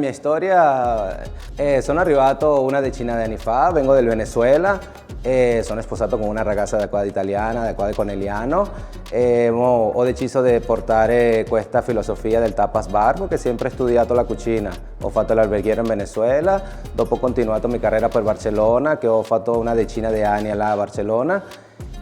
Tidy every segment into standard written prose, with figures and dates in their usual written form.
mia storia, sono arrivato una decina di anni fa, vengo del Venezuela, sono sposato con una ragazza da qua italiana, da qua di Conegliano, ho deciso di portare questa filosofia del tapas bar perché ho sempre studiato la cucina. Ho fatto l'alberghiero in Venezuela, dopo ho continuato mi carriera per Barcellona, che ho fatto una decina di anni là a Barcellona,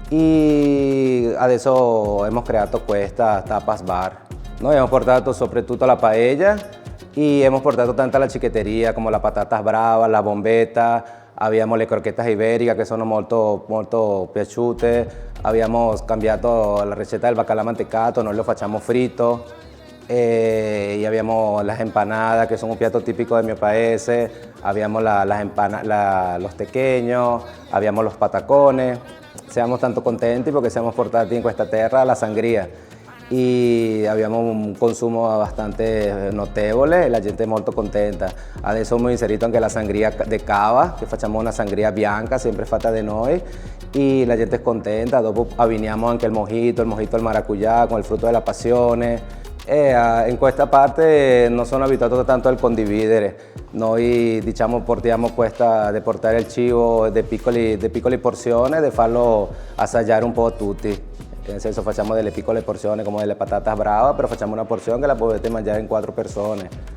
e adesso abbiamo creato questa tapas bar. Noi abbiamo portato soprattutto la paella y hemos portato tanta la chiquetería como las patatas bravas, la bombetta, abbiamo le croquetas ibéricas che sono molto piaciute, abbiamo cambiato la ricetta del baccalà mantecato, noi lo facciamo frito, y abbiamo las empanadas che sono un piatto tipico del mio paese, abbiamo los tequeños, abbiamo los patacones. Siamo tanto contenti perché siamo portati in questa terra la sangria e abbiamo un consumo abbastanza notevole e la gente è molto contenta. Adesso abbiamo inserito anche la sangria de cava, che facciamo una sangria bianca sempre fatta da noi e la gente è contenta. Dopo abbiniamo anche il mojito al maracuyá con il frutto della passione. In questa parte non sono abituato tanto al condividere. Noi diciamo portiamo questa di portare il cibo di piccole porzioni, di farlo assaggiare un po' a tutti. Nel senso facciamo delle piccole porzioni come delle patatas bravas, però facciamo una porzione che la potete mangiare in 4 persone.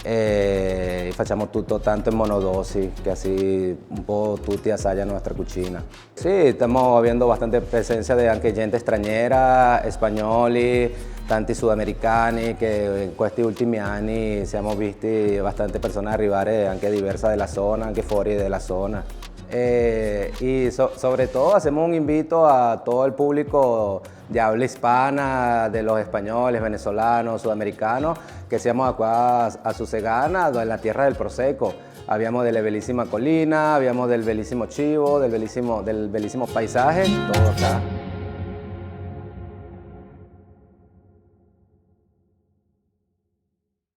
E facciamo tutto tanto in monodosi, che così un po' tutti assaggiano la nostra cucina. Sì, stiamo avendo bastante presenza di anche gente straniera, spagnoli, tanti sudamericani, che in questi ultimi anni siamo visti bastante persone arrivare anche diverse della zona, anche fuori della zona. Y sobre todo hacemos un invito a todo el público de habla hispana, de los españoles, venezolanos, sudamericanos, que seamos acá a Susegana, en la tierra del Prosecco. Habíamos de la bellísima colina, habíamos del bellísimo chivo, del bellísimo paisaje, todo acá.